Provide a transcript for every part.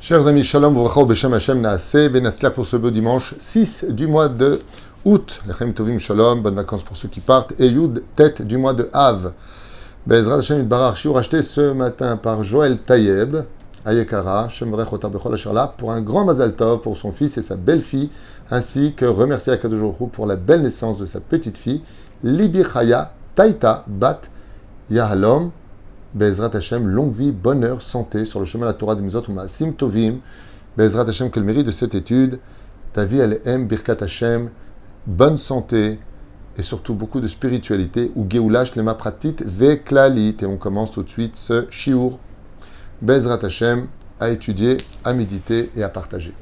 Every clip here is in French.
Chers amis, Shalom, V'racha, Beshem Hashem Naaseh, Venatzliach pour ce beau dimanche 6 du mois de août. Lechem Tovim Shalom, bonnes vacances pour ceux qui partent. Et Yud, tête du mois de Av. Be'ezrat Hashem Yitbarach, shiur acheté ce matin par Joël Tayeb, Ayekara, Shem Vrech Otar Bechol Asherla, pour un grand Mazal Tov pour son fils et sa belle-fille, ainsi que remercier Akadosh Baruch Hu pour la belle naissance de sa petite-fille, Libi Chaya Taïta Bat Yahalom. Be'ezrat Hashem, longue vie, bonheur, santé sur le chemin de la Torah des Mizot ou Maasim Tovim. Be'ezrat Hashem, que le mérite de cette étude, ta vie elle aime Birkat Hashem, bonne santé et surtout beaucoup de spiritualité ou Geoula Shlema Pratit Veklalit. Et on commence tout de suite ce shiur Be'ezrat Hashem à étudier, à méditer et à partager.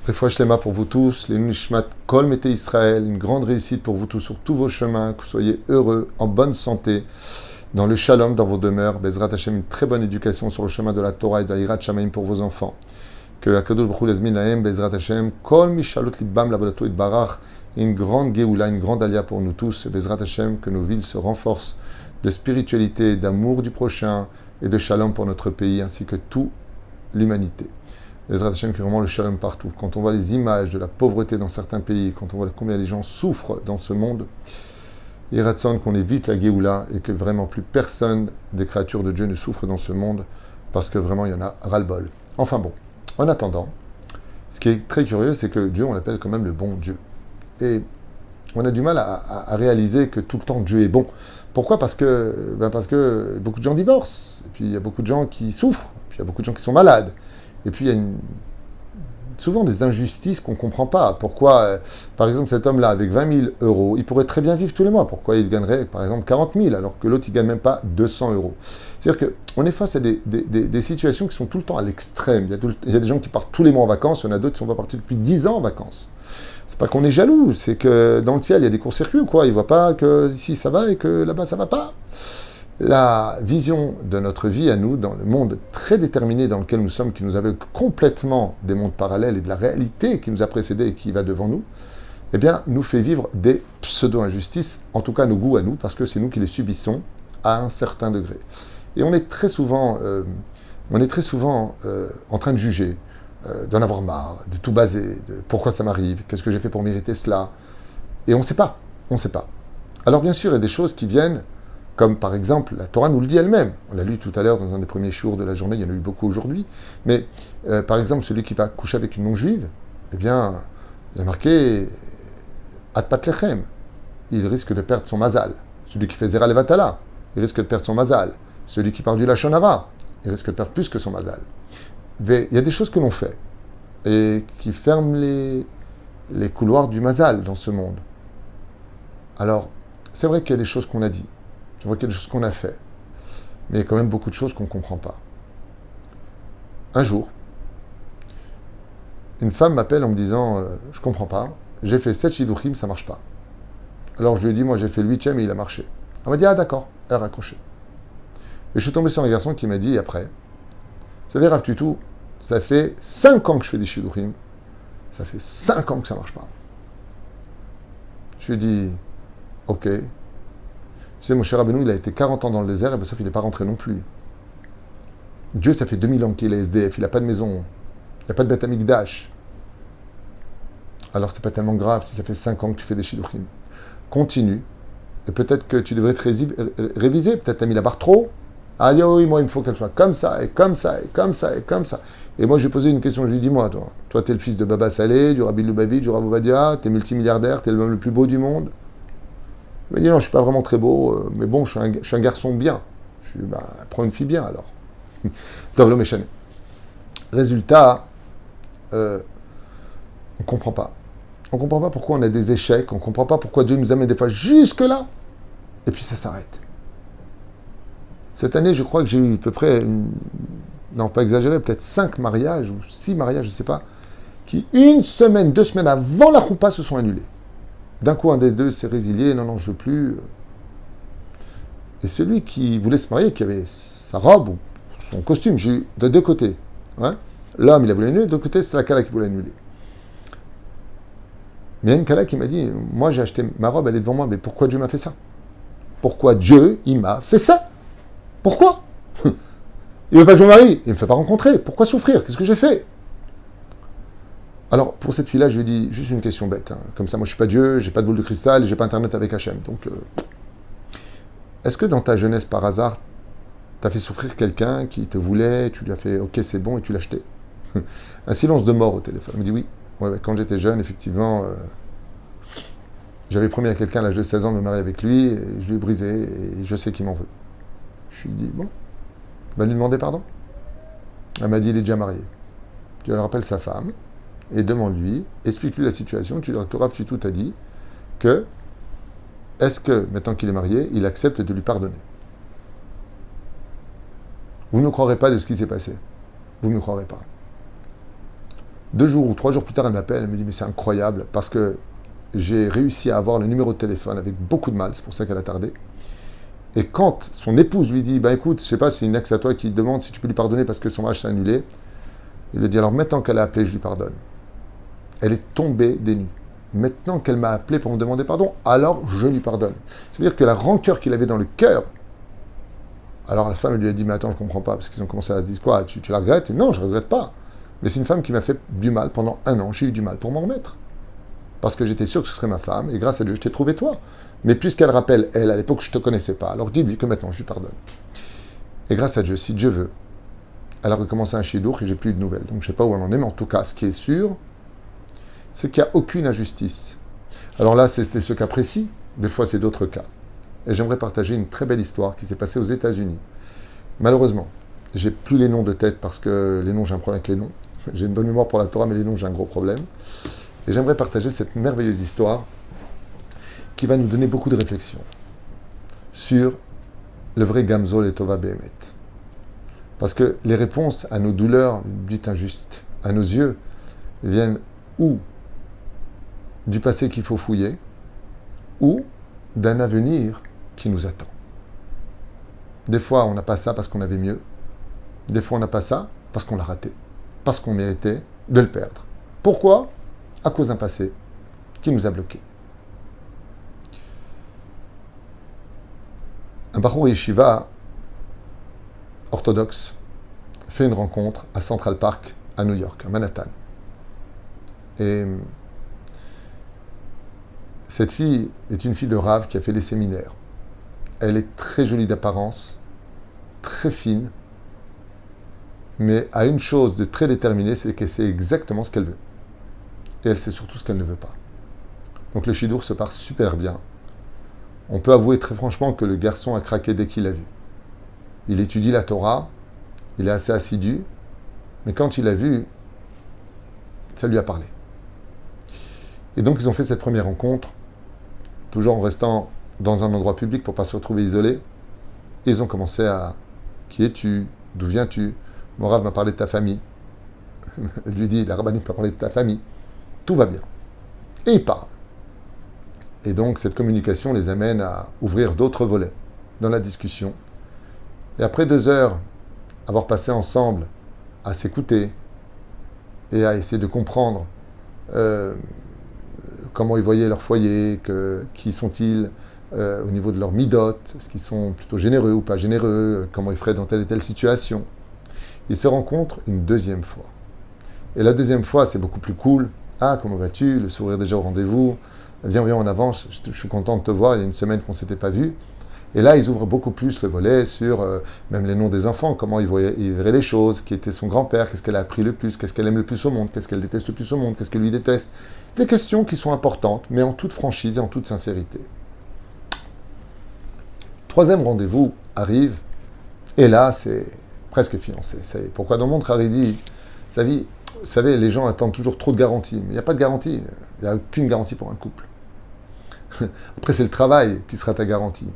Refouach Shlema pour vous tous, les Nishmat Kol Mete Israël, une grande réussite pour vous tous sur tous vos chemins, que vous soyez heureux, en bonne santé, dans le shalom, dans vos demeures. Bezrat Hashem, une très bonne éducation sur le chemin de la Torah et de la Yirat Shamayim pour vos enfants. Que Akadosh Baruch Hu Lazmin Lahem, Bezrat Hashem, Kol Mishalot Libam Lavodato et Barach, une grande Geoula, une grande alia pour nous tous. Bezrat Hashem, que nos villes se renforcent de spiritualité, d'amour du prochain et de shalom pour notre pays ainsi que toute l'humanité. Bezrat Hashem, qui est vraiment le shalom partout. Quand on voit les images de la pauvreté dans certains pays, quand on voit combien les gens souffrent dans ce monde, il ratson qu'on évite la Géoula et que vraiment plus personne des créatures de Dieu ne souffre dans ce monde parce que vraiment il y en a ras-le-bol. Enfin bon, en attendant, ce qui est très curieux, c'est que Dieu, on l'appelle quand même le bon Dieu. Et on a du mal à réaliser que tout le temps Dieu est bon. Pourquoi ? Parce que beaucoup de gens divorcent, et puis il y a beaucoup de gens qui souffrent, et puis il y a beaucoup de gens qui sont malades. Et puis, il y a souvent des injustices qu'on ne comprend pas. Pourquoi, par exemple, cet homme-là, avec 20 000 euros, il pourrait très bien vivre tous les mois. Pourquoi il gagnerait, par exemple, 40 000, alors que l'autre, il ne gagne même pas 200 euros. C'est-à-dire qu'on est face à des situations qui sont tout le temps à l'extrême. Il y a des gens qui partent tous les mois en vacances, il y en a d'autres qui sont pas partis depuis 10 ans en vacances. C'est pas qu'on est jaloux, c'est que dans le ciel, il y a des courts-circuits, quoi. Ils ne voient pas que ici, ça va et que là-bas, ça ne va pas. La vision de notre vie à nous, dans le monde très déterminé dans lequel nous sommes, qui nous aveugle complètement des mondes parallèles et de la réalité qui nous a précédés et qui va devant nous, eh bien, nous fait vivre des pseudo-injustices, en tout cas nos goûts à nous, parce que c'est nous qui les subissons à un certain degré. Et on est très souvent, en train de juger, d'en avoir marre, de tout baser, de pourquoi ça m'arrive, qu'est-ce que j'ai fait pour mériter cela. Et on ne sait pas. Alors bien sûr, il y a des choses qui viennent, comme par exemple, la Torah nous le dit elle-même. On l'a lu tout à l'heure dans un des premiers jours de la journée, il y en a eu beaucoup aujourd'hui. Mais par exemple, celui qui va coucher avec une non-juive, eh bien, il y a marqué Atpat Lechem. Il risque de perdre son mazal. Celui qui fait Zera Levatala, il risque de perdre son mazal. Celui qui parle du Lachon Hara, il risque de perdre plus que son mazal. Il y a des choses que l'on fait et qui ferment les couloirs du mazal dans ce monde. Alors, c'est vrai qu'il y a des choses qu'on a dit. C'est vrai qu'il y a des choses qu'on a fait, mais il y a quand même beaucoup de choses qu'on ne comprend pas. Un jour, une femme m'appelle en me disant « Je ne comprends pas, j'ai fait 7 shidduchim, ça ne marche pas. » Alors je lui ai dit « Moi j'ai fait le 8e et il a marché. » Elle m'a dit « Ah d'accord », elle a raccroché. Et je suis tombé sur un garçon qui m'a dit après « Vous savez Rav Tutu, ça fait 5 ans que je fais des shidduchim, ça fait 5 ans que ça ne marche pas. » Je lui ai dit « Ok. » Tu sais, Moshe Rabbeinu, il a été 40 ans dans le désert, et sauf il n'est pas rentré non plus. Dieu, ça fait 2000 ans qu'il est SDF, il n'a pas de maison, il n'a pas de Beth Amikdash. Alors, c'est pas tellement grave si ça fait 5 ans que tu fais des shidduchim. Continue, et peut-être que tu devrais te réviser, peut-être tu as mis la barre trop. Ah oui, moi, il me faut qu'elle soit comme ça, et comme ça, et comme ça, et comme ça. Et moi, je lui ai posé une question, je lui ai dit, moi, toi, t'es le fils de Baba Saleh, du Rabbi Lubavitch, du Rav Ovadia, t'es multimilliardaire, t'es l'homme le plus beau du monde. Il m'a dit non, je ne suis pas vraiment très beau, mais bon, je suis un garçon bien. Je lui ai dit, prends une fille bien alors. Dans l'homme échané. Résultat, on ne comprend pas. On ne comprend pas pourquoi on a des échecs, on ne comprend pas pourquoi Dieu nous amène des fois jusque-là, et puis ça s'arrête. Cette année, je crois que j'ai eu à peu près, non pas exagéré, peut-être 5 mariages ou 6 mariages, je ne sais pas, qui 1 semaine, 2 semaines avant la choupa se sont annulés. D'un coup, un des deux s'est résilié, non, je veux plus. Et celui qui voulait se marier, qui avait sa robe ou son costume, j'ai eu de deux côtés. Hein. L'homme, il a voulu annuler, de l'autre côté, c'est la Kala qui voulait annuler. Mais il y a une Kala qui m'a dit, moi j'ai acheté ma robe, elle est devant moi, mais pourquoi Dieu m'a fait ça ? Pourquoi Dieu, il m'a fait ça ? Pourquoi ? Il veut pas que je me marie. Il me fait pas rencontrer. Pourquoi souffrir? Qu'est-ce que j'ai fait? Alors, pour cette fille-là, je lui ai dit juste une question bête. Hein. Comme ça, moi, je suis pas Dieu, j'ai pas de boule de cristal, et j'ai pas Internet avec Hachem. Donc, est-ce que dans ta jeunesse, par hasard, t'as fait souffrir quelqu'un qui te voulait, tu lui as fait OK, c'est bon, et tu l'as jeté? Un silence de mort au téléphone. Elle me dit oui. Ouais, quand j'étais jeune, effectivement, j'avais promis à quelqu'un à l'âge de 16 ans de me marier avec lui, et je lui ai brisé, et je sais qu'il m'en veut. Je lui ai dit, bon, va lui demander pardon. Elle m'a dit, il est déjà marié. Tu lui rappelles sa femme, et demande-lui, explique-lui la situation, tu lui auras tout a dit, que, est-ce que, maintenant qu'il est marié, il accepte de lui pardonner? Vous ne croirez pas de ce qui s'est passé. Vous ne me croirez pas. 2 jours ou 3 jours plus tard, elle m'appelle, elle me dit, mais c'est incroyable, parce que j'ai réussi à avoir le numéro de téléphone avec beaucoup de mal, c'est pour ça qu'elle a tardé. Et quand son épouse lui dit, bah écoute, je sais pas, c'est une ex à toi qui demande si tu peux lui pardonner parce que son mariage s'est annulé, il lui dit, alors maintenant qu'elle a appelé, je lui pardonne. Elle est tombée des nues. Maintenant qu'elle m'a appelé pour me demander pardon, alors je lui pardonne. Ça veut dire que la rancœur qu'il avait dans le cœur, alors la femme lui a dit, mais attends, je comprends pas, parce qu'ils ont commencé à se dire, quoi, tu la regrettes? Non, je regrette pas. Mais c'est une femme qui m'a fait du mal pendant 1 an, j'ai eu du mal pour m'en remettre. Parce que j'étais sûr que ce serait ma femme, et grâce à Dieu, je t'ai trouvé toi. Mais puisqu'elle rappelle, elle, à l'époque, je ne te connaissais pas, alors dis-lui que maintenant, je lui pardonne. Et grâce à Dieu, si Dieu veut, elle a recommencé un chidour et j'ai plus eu de nouvelles. Donc je ne sais pas où elle en est, mais en tout cas, ce qui est sûr, c'est qu'il n'y a aucune injustice. Alors là, c'était ce cas précis, des fois, c'est d'autres cas. Et j'aimerais partager une très belle histoire qui s'est passée aux États-Unis. Malheureusement, j'ai plus les noms de tête parce que les noms, j'ai un problème avec les noms. J'ai une bonne mémoire pour la Torah, mais les noms, j'ai un gros problème. Et j'aimerais partager cette merveilleuse histoire qui va nous donner beaucoup de réflexion sur le vrai Gamzol et Tova Behemet. Parce que les réponses à nos douleurs dites injustes, à nos yeux, viennent ou du passé qu'il faut fouiller, ou d'un avenir qui nous attend. Des fois, on n'a pas ça parce qu'on avait mieux. Des fois, on n'a pas ça parce qu'on l'a raté. Parce qu'on méritait de le perdre. Pourquoi? À cause d'un passé qui nous a bloqués. Un Bachour Yeshiva orthodoxe fait une rencontre à Central Park, à New York, à Manhattan. Et cette fille est une fille de Rav qui a fait des séminaires. Elle est très jolie d'apparence, très fine, mais a une chose de très déterminée, c'est qu'elle sait exactement ce qu'elle veut. Et elle sait surtout ce qu'elle ne veut pas. Donc le Shidour se part super bien. On peut avouer très franchement que le garçon a craqué dès qu'il l'a vu. Il étudie la Torah, il est assez assidu, mais quand il l'a vu, ça lui a parlé. Et donc ils ont fait cette première rencontre, toujours en restant dans un endroit public pour ne pas se retrouver isolés. Et ils ont commencé à « Qui es-tu? D'où viens-tu? Mon Rav m'a parlé de ta famille. » Elle lui dit « La rabbinite m'a parlé de ta famille. » Tout va bien. Et ils parlent. Et donc, cette communication les amène à ouvrir d'autres volets dans la discussion. Et après 2 heures, avoir passé ensemble à s'écouter et à essayer de comprendre comment ils voyaient leur foyer, qui sont-ils au niveau de leur midot, est-ce qu'ils sont plutôt généreux ou pas généreux, comment ils feraient dans telle et telle situation. Ils se rencontrent une 2e fois. Et la 2e fois, c'est beaucoup plus cool. Ah, comment vas-tu? Le sourire déjà au rendez-vous. Viens, on avance, je suis content de te voir, il y a une semaine qu'on ne s'était pas vu. Et là, ils ouvrent beaucoup plus le volet sur même les noms des enfants, comment ils verraient les choses, qui était son grand-père, qu'est-ce qu'elle a appris le plus, qu'est-ce qu'elle aime le plus au monde, qu'est-ce qu'elle déteste le plus au monde, qu'est-ce qu'elle lui déteste. Des questions qui sont importantes, mais en toute franchise et en toute sincérité. 3e rendez-vous arrive, et là, c'est presque fiancé. Pourquoi dans le monde Haridi, sa vie, vous savez, les gens attendent toujours trop de garanties, mais il n'y a pas de garantie, il n'y a aucune garantie pour un couple. Après, c'est le travail qui sera ta garantie.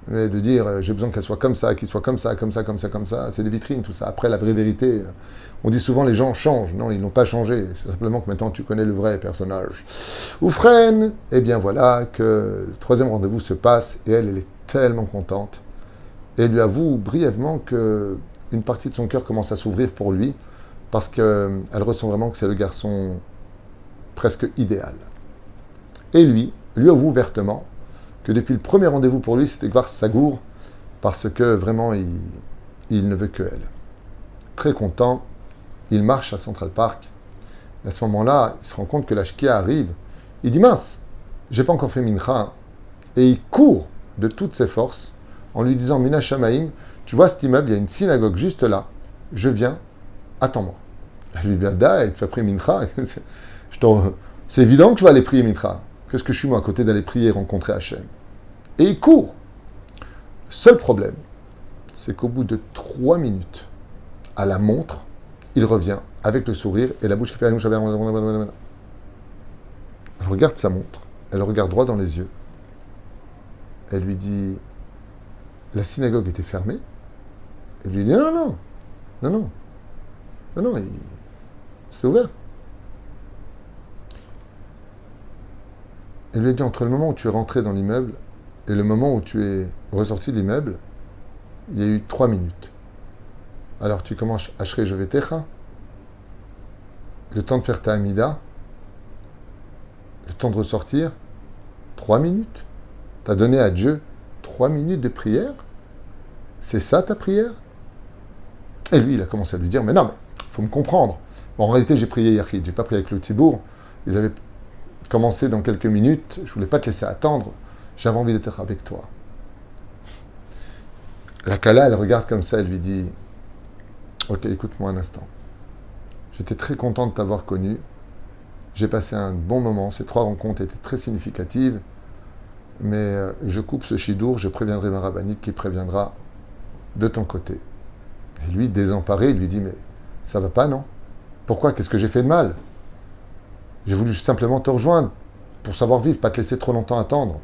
Mais de dire, j'ai besoin qu'elle soit comme ça, qu'il soit comme ça, comme ça, comme ça, comme ça, c'est des vitrines, tout ça. Après, la vraie vérité, on dit souvent les gens changent. Non, ils n'ont pas changé. C'est simplement que maintenant, tu connais le vrai personnage. Oufren, eh bien voilà, que le 3e rendez-vous se passe, et elle est tellement contente. Et elle lui avoue brièvement qu'une partie de son cœur commence à s'ouvrir pour lui, parce qu'elle ressent vraiment que c'est le garçon presque idéal. Et lui avoue ouvertement que depuis le premier rendez-vous pour lui, c'était Gvar Sagour, parce que vraiment, il ne veut que elle. Très content, il marche à Central Park. Et à ce moment-là, il se rend compte que la Shkia arrive. Il dit mince, j'ai pas encore fait Mincha. Et il court de toutes ses forces en lui disant Mina Shamaim, tu vois cet immeuble, il y a une synagogue juste là. Je viens, attends-moi. Elle lui dit Ada, tu vas prier Mincha. C'est évident que tu vas aller prier Mincha. Qu'est-ce que je suis moi à côté d'aller prier et rencontrer Hachem? Et il court. Seul problème, c'est qu'au bout de 3 minutes, à la montre, il revient avec le sourire et la bouche qui fait elle regarde sa montre, elle regarde droit dans les yeux. Elle lui dit la synagogue était fermée. Elle lui dit non, c'est ouvert. Elle lui a dit entre le moment où tu es rentré dans l'immeuble et le moment où tu es ressorti de l'immeuble, il y a eu 3 minutes. Alors tu commences Ashrei Jovetecha, le temps de faire ta Amida, le temps de ressortir, 3 minutes. Tu as donné à Dieu 3 minutes de prière? C'est ça ta prière? Et lui, il a commencé à lui dire, mais non, mais il faut me comprendre. Bon, en réalité, j'ai prié Yachid, j'ai pas prié avec le Tzibour. Ils avaient commencé dans quelques minutes, je voulais pas te laisser attendre, j'avais envie d'être avec toi. La Kala, elle regarde comme ça, elle lui dit, ok, écoute-moi un instant. J'étais très content de t'avoir connu. J'ai passé un bon moment. Ces 3 rencontres étaient très significatives. Mais je coupe ce chidour, je préviendrai ma rabbinite qui préviendra de ton côté. Et lui, désemparé, il lui dit, mais ça va pas, non? Pourquoi? Qu'est-ce que j'ai fait de mal? J'ai voulu simplement te rejoindre pour savoir vivre, pas te laisser trop longtemps attendre.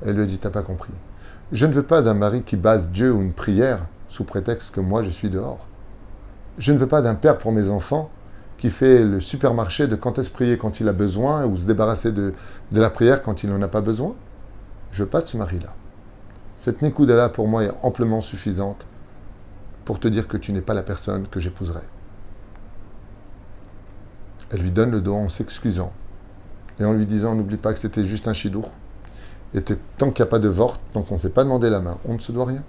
Elle lui a dit, t'as pas compris. Je ne veux pas d'un mari qui base Dieu ou une prière sous prétexte que moi je suis dehors. Je ne veux pas d'un père pour mes enfants qui fait le supermarché de quand est-ce prier quand il a besoin ou se débarrasser de la prière quand il n'en a pas besoin. Je veux pas de ce mari-là. Cette Nekouda-là, pour moi, est amplement suffisante pour te dire que tu n'es pas la personne que j'épouserai. Elle lui donne le dos en s'excusant et en lui disant, n'oublie pas que c'était juste un chidour. Et tant qu'il n'y a pas de vort, tant qu'on ne s'est pas demandé la main, on ne se doit rien.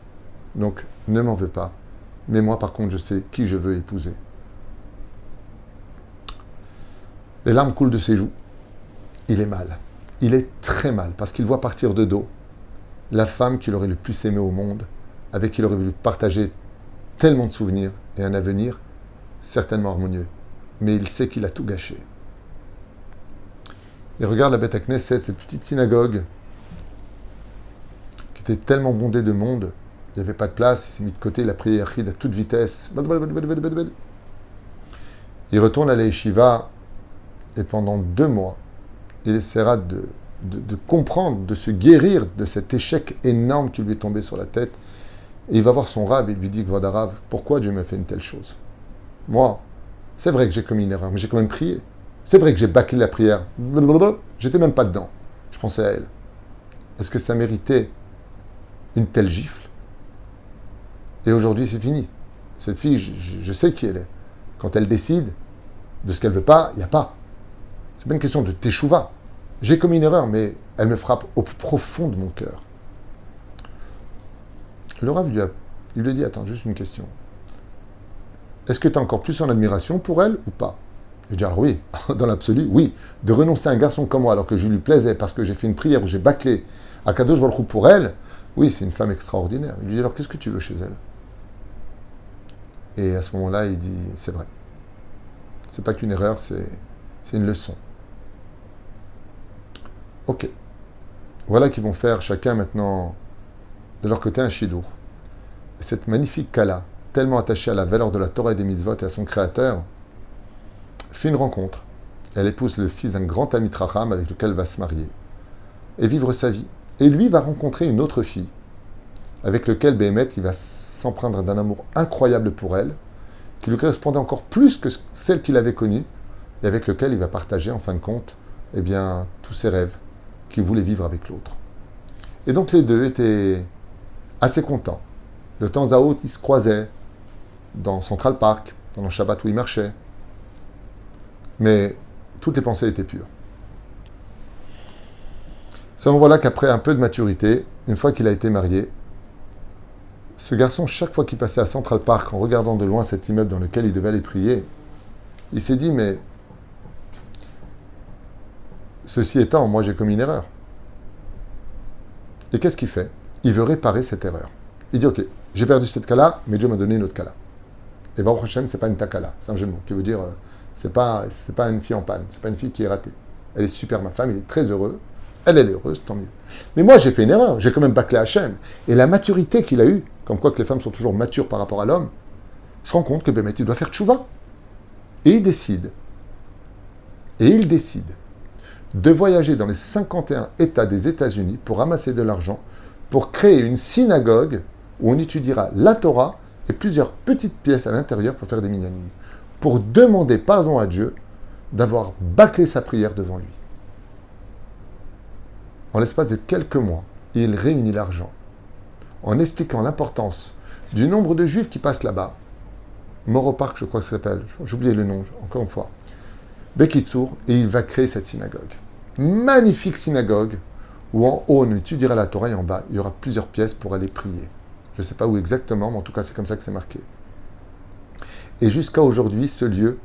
Donc, ne m'en veux pas. Mais moi, par contre, je sais qui je veux épouser. Les larmes coulent de ses joues. Il est mal. Il est très mal, parce qu'il voit partir de dos la femme qu'il aurait le plus aimée au monde, avec qui il aurait voulu partager tellement de souvenirs et un avenir certainement harmonieux. Mais il sait qu'il a tout gâché. Il regarde la Beth Knesset, cette petite synagogue, qui était tellement bondée de monde, il n'y avait pas de place, il s'est mis de côté, il a prié Yachid à toute vitesse. Il retourne à la Yeshiva, et pendant 2 mois, il essaiera de comprendre, de se guérir de cet échec énorme qui lui est tombé sur la tête. Et il va voir son rab et lui dit, Kvod Harav, pourquoi Dieu m'a fait une telle chose? Moi, c'est vrai que j'ai commis une erreur, mais j'ai quand même prié. C'est vrai que j'ai bâclé la prière. J'étais même pas dedans. Je pensais à elle. Est-ce que ça méritait une telle gifle? Et aujourd'hui, c'est fini. Cette fille, je sais qui elle est. Quand elle décide de ce qu'elle veut pas, il n'y a pas. C'est pas une question de teshuva. J'ai commis une erreur, mais elle me frappe au plus profond de mon cœur. Le Rav il lui a dit, attends, juste une question. Est-ce que tu as encore plus en admiration pour elle ou pas? Je dis, alors oui, dans l'absolu, oui. De renoncer à un garçon comme moi alors que je lui plaisais parce que j'ai fait une prière où j'ai bâclé à Kadosh Baruch Hu pour elle, oui, c'est une femme extraordinaire. Il lui dit, alors qu'est-ce que tu veux chez elle? Et à ce moment-là, il dit, c'est vrai. C'est pas qu'une erreur, c'est une leçon. Ok. Voilà qu'ils vont faire chacun maintenant de leur côté un chidour. Et cette magnifique Kala, tellement attachée à la valeur de la Torah et des mitzvot et à son créateur, fait une rencontre. Elle épouse le fils d'un grand ami Tracham avec lequel elle va se marier et vivre sa vie. Et lui va rencontrer une autre fille avec laquelle Béhémet il va s'empreindre d'un amour incroyable pour elle, qui lui correspondait encore plus que celle qu'il avait connue et avec lequel il va partager en fin de compte eh bien, tous ses rêves qu'il voulait vivre avec l'autre. Et donc les deux étaient assez contents. De temps à autre, ils se croisaient dans Central Park, pendant le Shabbat où ils marchaient. Mais toutes les pensées étaient pures. C'est voilà qu'après un peu de maturité, une fois qu'il a été marié, Ce garçon, chaque fois qu'il passait à Central Park, en regardant de loin cet immeuble dans lequel il devait aller prier, il s'est dit, mais ceci étant, moi j'ai commis une erreur. Et qu'est-ce qu'il fait? Il veut réparer cette erreur. Il dit, ok, j'ai perdu cette Kala, mais Dieu m'a donné une autre Kala. Et Baruch Hashem, c'est pas une takala, c'est un jeu de mots qui veut dire, c'est pas une fille en panne, c'est pas une fille qui est ratée. Elle est super, ma femme, il est très heureux, elle est heureuse, tant mieux. Mais moi, j'ai fait une erreur, j'ai quand même bâclé Hachem. Et la maturité qu'il a eue, comme quoi que les femmes sont toujours matures par rapport à l'homme, il se rend compte que Bémet, il doit faire tchouva. Et il décide de voyager dans les 51 États des États-Unis pour ramasser de l'argent, pour créer une synagogue où on étudiera la Torah et plusieurs petites pièces à l'intérieur pour faire des minyanim, pour demander pardon à Dieu d'avoir bâclé sa prière devant lui. En l'espace de quelques mois, il réunit l'argent en expliquant l'importance du nombre de juifs qui passent là-bas. Moro Park, je crois que ça s'appelle, j'ai oublié le nom, encore une fois. Bekitsour, et il va créer cette synagogue. Magnifique synagogue, où en haut on étudiera la Torah et en bas, il y aura plusieurs pièces pour aller prier. Je ne sais pas où exactement, mais en tout cas c'est comme ça que c'est marqué. Et jusqu'à aujourd'hui, ce lieu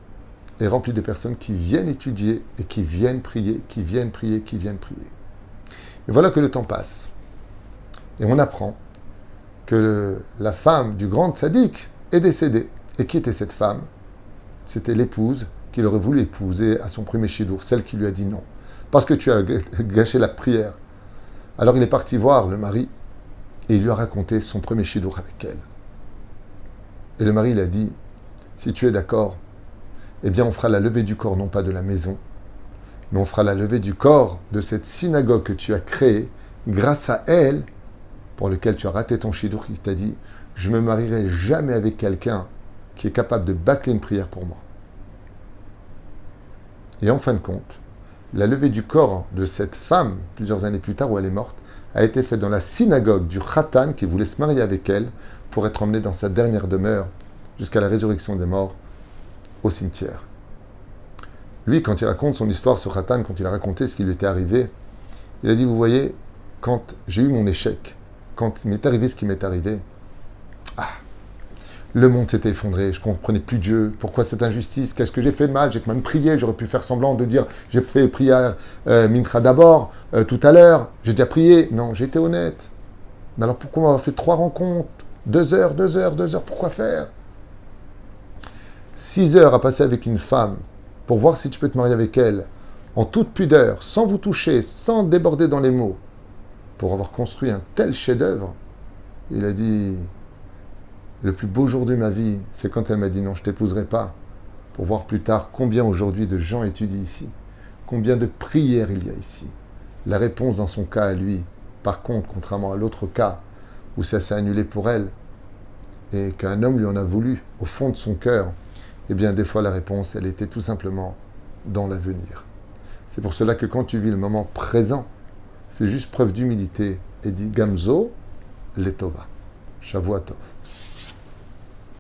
est rempli de personnes qui viennent étudier et qui viennent prier, qui viennent prier, qui viennent prier. Et voilà que le temps passe. Et on apprend que la femme du grand tzaddik est décédée. Et qui était cette femme? C'était l'épouse qu'il aurait voulu épouser à son premier shidour, celle qui lui a dit non. Parce que tu as gâché la prière. Alors il est parti voir le mari et il lui a raconté son premier shidour avec elle. Et le mari, il a dit, si tu es d'accord, eh bien on fera la levée du corps, non pas de la maison, mais on fera la levée du corps de cette synagogue que tu as créée grâce à elle, pour lequel tu as raté ton shidour, qui t'a dit, je ne me marierai jamais avec quelqu'un qui est capable de bâcler une prière pour moi. Et en fin de compte, la levée du corps de cette femme, plusieurs années plus tard où elle est morte, a été faite dans la synagogue du Khatan qui voulait se marier avec elle pour être emmené dans sa dernière demeure jusqu'à la résurrection des morts au cimetière. Lui, quand il raconte son histoire, ce Khatan, quand il a raconté ce qui lui était arrivé, il a dit, vous voyez, quand j'ai eu mon échec, quand m'est arrivé ce qui m'est arrivé, le monde s'était effondré, je ne comprenais plus Dieu. Pourquoi cette injustice? Qu'est-ce que j'ai fait de mal? J'ai quand même prié, j'aurais pu faire semblant de dire j'ai fait prière Mintra d'abord, tout à l'heure, j'ai déjà prié. Non, j'étais honnête. Mais alors pourquoi on m'a fait 3 rencontres? 2 heures, pourquoi faire? 6 heures à passer avec une femme pour voir si tu peux te marier avec elle, en toute pudeur, sans vous toucher, sans déborder dans les mots, pour avoir construit un tel chef-d'œuvre. Il a dit... Le plus beau jour de ma vie, c'est quand elle m'a dit non, je ne t'épouserai pas, pour voir plus tard combien aujourd'hui de gens étudient ici, combien de prières il y a ici. La réponse dans son cas à lui, par contre, contrairement à l'autre cas, où ça s'est annulé pour elle, et qu'un homme lui en a voulu, au fond de son cœur, eh bien des fois la réponse, elle était tout simplement dans l'avenir. C'est pour cela que quand tu vis le moment présent, fais juste preuve d'humilité et dis Gamzo, Letova, Shavuot Tov.